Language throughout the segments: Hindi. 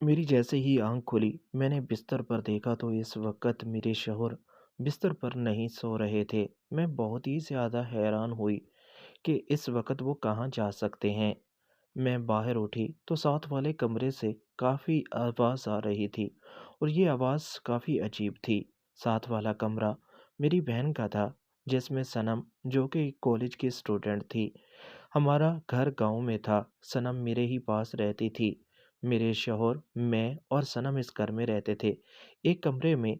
मेरी जैसे ही आँख खुली, मैंने बिस्तर पर देखा तो इस वक़्त मेरे शौहर बिस्तर पर नहीं सो रहे थे। मैं बहुत ही ज़्यादा हैरान हुई कि इस वक़्त वो कहाँ जा सकते हैं। मैं बाहर उठी तो साथ वाले कमरे से काफ़ी आवाज़ आ रही थी और ये आवाज़ काफ़ी अजीब थी। साथ वाला कमरा मेरी बहन का था, जिसमें सनम, जो कि कॉलेज की स्टूडेंट थी। हमारा घर गाँव में था। सनम मेरे ही पास रहती थी। मेरे शौहर, मैं और सनम इस घर में रहते थे। एक कमरे में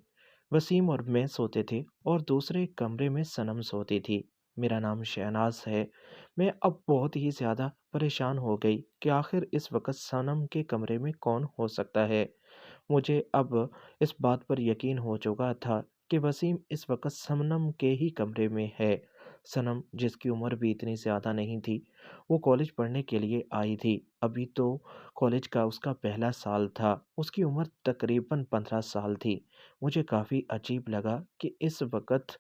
वसीम और मैं सोते थे और दूसरे कमरे में सनम सोती थी। मेरा नाम शहनाज है। मैं अब बहुत ही ज़्यादा परेशान हो गई कि आखिर इस वक़्त सनम के कमरे में कौन हो सकता है। मुझे अब इस बात पर यकीन हो चुका था कि वसीम इस वक़्त सनम के ही कमरे में है। सनम, जिसकी उम्र भी इतनी ज़्यादा नहीं थी, वो कॉलेज पढ़ने के लिए आई थी। अभी तो कॉलेज का उसका पहला साल था। उसकी उम्र तकरीबन 15 साल थी। मुझे काफ़ी अजीब लगा कि इस वक़्त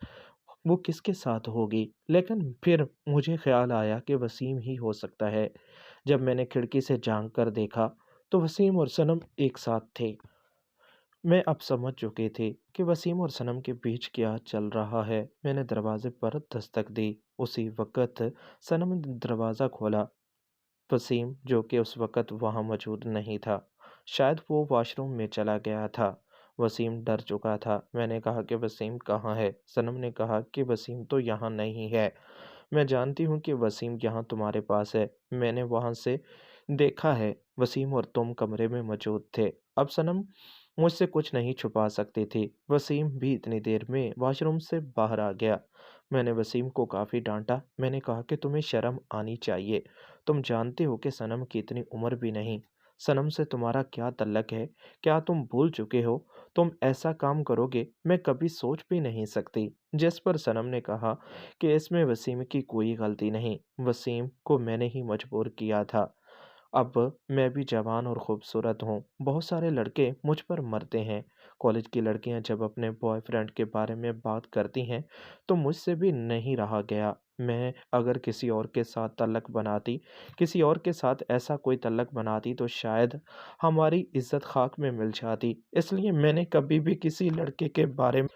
वो किसके साथ होगी, लेकिन फिर मुझे ख़्याल आया कि वसीम ही हो सकता है। जब मैंने खिड़की से झाँक कर देखा, तो वसीम और सनम एक साथ थे। मैं अब समझ चुकी थी कि वसीम और सनम के बीच क्या चल रहा है। मैंने दरवाजे पर दस्तक दी। उसी वक़्त सनम ने दरवाज़ा खोला। वसीम, जो कि उस वक़्त वहाँ मौजूद नहीं था, शायद वो वॉशरूम में चला गया था। वसीम डर चुका था। मैंने कहा कि वसीम कहाँ है? सनम ने कहा कि वसीम तो यहाँ नहीं है। मैं जानती हूँ कि वसीम यहाँ तुम्हारे पास है। मैंने वहाँ से देखा है, वसीम और तुम कमरे में मौजूद थे। अब सनम मुझसे कुछ नहीं छुपा सकती थी। वसीम भी इतनी देर में वॉशरूम से बाहर आ गया। मैंने वसीम को काफ़ी डाँटा। मैंने कहा कि तुम्हें शर्म आनी चाहिए। तुम जानते हो कि सनम की इतनी उम्र भी नहीं। सनम से तुम्हारा क्या तल्लक है? क्या तुम भूल चुके हो? तुम ऐसा काम करोगे, मैं कभी सोच भी नहीं सकती। जिस पर सनम ने कहा कि इसमें वसीम की कोई गलती नहीं। वसीम को मैंने ही मजबूर किया था। अब मैं भी जवान और खूबसूरत हूँ। बहुत सारे लड़के मुझ पर मरते हैं। कॉलेज की लड़कियाँ जब अपने बॉयफ्रेंड के बारे में बात करती हैं, तो मुझसे भी नहीं रहा गया। मैं अगर किसी और के साथ तल्लक बनाती, किसी और के साथ ऐसा कोई तल्लक बनाती, तो शायद हमारी इज़्ज़त ख़ाक में मिल जाती। इसलिए मैंने कभी भी किसी लड़के के बारे में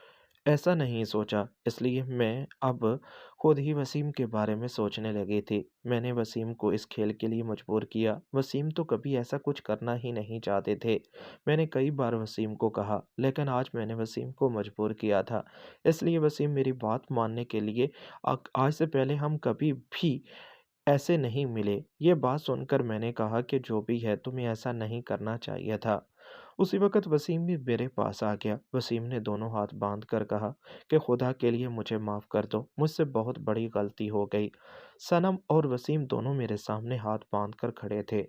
ऐसा नहीं सोचा। इसलिए मैं अब खुद ही वसीम के बारे में सोचने लगी थी। मैंने वसीम को इस खेल के लिए मजबूर किया। वसीम तो कभी ऐसा कुछ करना ही नहीं चाहते थे। मैंने कई बार वसीम को कहा, लेकिन आज मैंने वसीम को मजबूर किया था। इसलिए वसीम मेरी बात मानने के लिए आज से पहले हम कभी भी ऐसे नहीं मिले। ये बात सुनकर मैंने कहा कि जो भी है, तुम्हें ऐसा नहीं करना चाहिए था। उसी वक़्त वसीम भी मेरे पास आ गया। वसीम ने दोनों हाथ बाँध कर कहा कि खुदा के लिए मुझे माफ़ कर दो, मुझसे बहुत बड़ी गलती हो गई। सनम और वसीम दोनों मेरे सामने हाथ बाँध कर खड़े थे।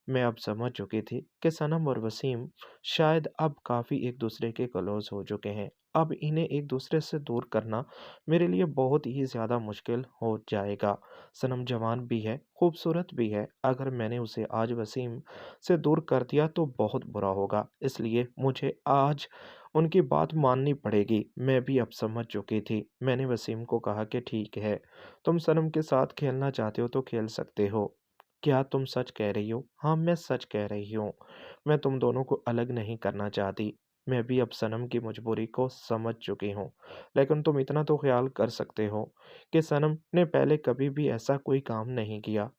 मैं अब समझ चुकी थी कि सनम और वसीम शायद अब काफ़ी एक-दूसरे के क्लोज़ हो चुके हैं। अब इन्हें एक-दूसरे से दूर करना मेरे लिए बहुत ही ज़्यादा मुश्किल हो जाएगा। सनम जवान भी है, खूबसूरत भी है। अगर मैंने उसे आज वसीम से दूर कर दिया तो बहुत बुरा होगा। इसलिए मुझे आज उनकी बात माननी पड़ेगी। मैं भी अब समझ चुकी थी। मैंने वसीम को कहा कि ठीक है, तुम सनम के साथ खेलना चाहते हो तो खेल सकते हो। क्या तुम सच कह रही हो? हाँ, मैं सच कह रही हूँ। मैं तुम दोनों को अलग नहीं करना चाहती। मैं भी अब सनम की मजबूरी को समझ चुकी हूँ। लेकिन तुम इतना तो ख़्याल कर सकते हो कि सनम ने पहले कभी भी ऐसा कोई काम नहीं किया।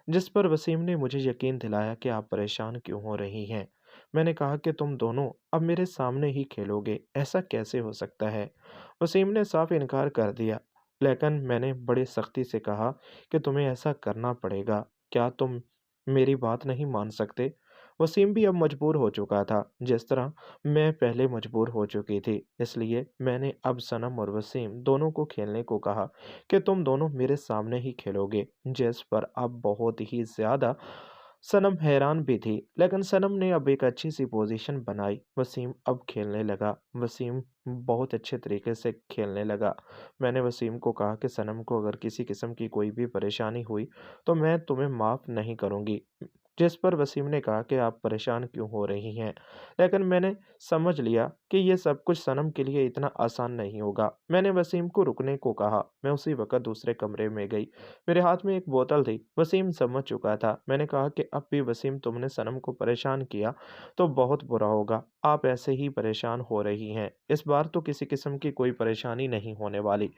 जिस पर वसीम ने मुझे यकीन दिलाया कि आप परेशान क्यों हो रही हैं। मैंने कहा कि तुम दोनों अब मेरे सामने ही खेलोगे, ऐसा कैसे हो सकता है? वसीम ने साफ इनकार कर दिया, लेकिन मैंने बड़ी सख्ती से कहा कि तुम्हें ऐसा करना पड़ेगा। क्या तुम मेरी बात नहीं मान सकते? वसीम भी अब मजबूर हो चुका था, जिस तरह मैं पहले मजबूर हो चुकी थी। इसलिए मैंने अब सनम और वसीम दोनों को खेलने को कहा कि तुम दोनों मेरे सामने ही खेलोगे। जिस पर अब बहुत ही ज़्यादा सनम हैरान भी थी, लेकिन सनम ने अब एक अच्छी सी पोजीशन बनाई। वसीम अब खेलने लगा। वसीम बहुत अच्छे तरीके से खेलने लगा। मैंने वसीम को कहा कि सनम को अगर किसी किस्म की कोई भी परेशानी हुई, तो मैं तुम्हें माफ़ नहीं करूँगी। जिस पर वसीम ने कहा कि आप परेशान क्यों हो रही हैं। लेकिन मैंने समझ लिया कि ये सब कुछ सनम के लिए इतना आसान नहीं होगा। मैंने वसीम को रुकने को कहा। मैं उसी वक़्त दूसरे कमरे में गई। मेरे हाथ में एक बोतल थी। वसीम समझ चुका था। मैंने कहा कि अब भी वसीम तुमने सनम को परेशान किया तो बहुत बुरा होगा। आप ऐसे ही परेशान हो रही हैं। इस बार तो किसी किस्म की कोई परेशानी नहीं होने वाली।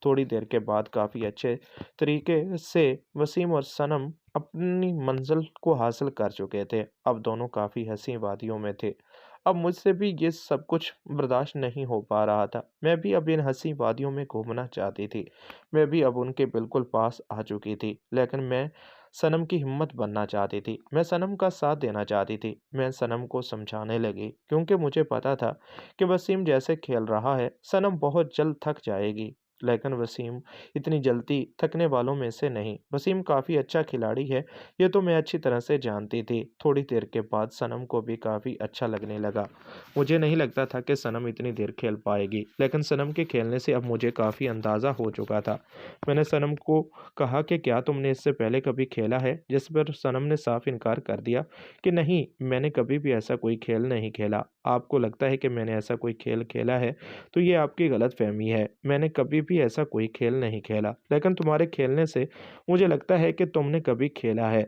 थोड़ी देर के बाद काफ़ी अच्छे तरीके से वसीम और सनम अपनी मंज़िल को हासिल कर चुके थे। अब दोनों काफ़ी हँसी वादियों में थे। अब मुझसे भी ये सब कुछ बर्दाश्त नहीं हो पा रहा था। मैं भी अब इन हँसी वादियों में घूमना चाहती थी। मैं भी अब उनके बिल्कुल पास आ चुकी थी। लेकिन मैं सनम की हिम्मत बनना चाहती थी। मैं सनम का साथ देना चाहती थी। मैं सनम को समझाने लगी क्योंकि मुझे पता था कि वसीम जैसे खेल रहा है, सनम बहुत जल्द थक जाएगी। लेकिन वसीम इतनी जल्दी थकने वालों में से नहीं। वसीम काफ़ी अच्छा खिलाड़ी है, ये तो मैं अच्छी तरह से जानती थी। थोड़ी देर के बाद सनम को भी काफ़ी अच्छा लगने लगा। मुझे नहीं लगता था कि सनम इतनी देर खेल पाएगी, लेकिन सनम के खेलने से अब मुझे काफ़ी अंदाज़ा हो चुका था। मैंने सनम को कहा कि क्या तुमने इससे पहले कभी खेला है? जिस पर सनम ने साफ इनकार कर दिया कि नहीं, मैंने कभी भी ऐसा कोई खेल नहीं खेला। आपको लगता है कि मैंने ऐसा कोई खेल खेला है, तो ये आपकी गलतफ़हमी है। मैंने कभी भी ऐसा कोई खेल नहीं खेला, लेकिन तुम्हारे खेलने से मुझे लगता है कि तुमने कभी खेला है।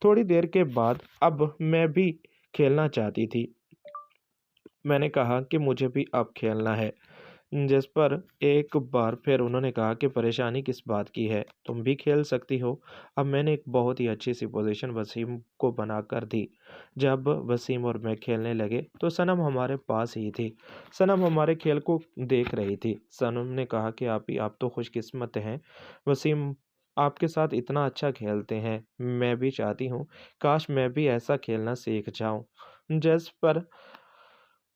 थोड़ी देर के बाद अब मैं भी खेलना चाहती थी। मैंने कहा कि मुझे भी अब खेलना है। जिस पर एक बार फिर उन्होंने कहा कि परेशानी किस बात की है? तुम भी खेल सकती हो। अब मैंने एक बहुत ही अच्छी-सी पोज़ीशन वसीम को बनाकर दी। जब वसीम और मैं खेलने लगे, तो सनम हमारे पास ही थी। सनम हमारे खेल को देख रही थी। सनम ने कहा कि आप तो खुशकिस्मत हैं। वसीम आपके साथ इतना अच्छा खेलते हैं। मैं भी चाहती हूँ, काश मैं भी ऐसा खेलना सीख जाऊँ। जिस पर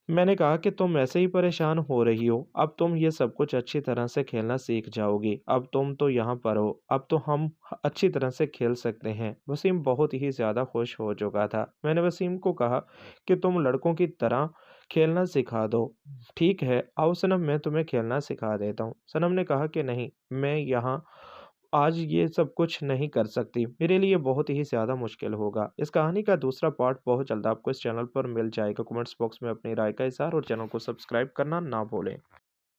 मैंने कहा कि तुम ऐसे ही परेशान हो रही हो, अब तुम ये सब कुछ अच्छी तरह से खेलना सीख जाओगी। अब तुम तो यहाँ पर हो, अब तो हम अच्छी तरह से खेल सकते हैं। वसीम बहुत ही ज़्यादा खुश हो चुका था। मैंने वसीम को कहा कि तुम लड़कों की तरह खेलना सिखा दो। ठीक है, आओ सनम, मैं तुम्हें खेलना सिखा देता हूँ। सनम ने कहा कि नहीं, मैं यहाँ आज ये सब कुछ नहीं कर सकती। मेरे लिए बहुत ही ज़्यादा मुश्किल होगा। इस कहानी का दूसरा पार्ट बहुत जल्द आपको इस चैनल पर मिल जाएगा। कमेंट्स बॉक्स में अपनी राय का इज़हार और चैनल को सब्सक्राइब करना ना भूलें।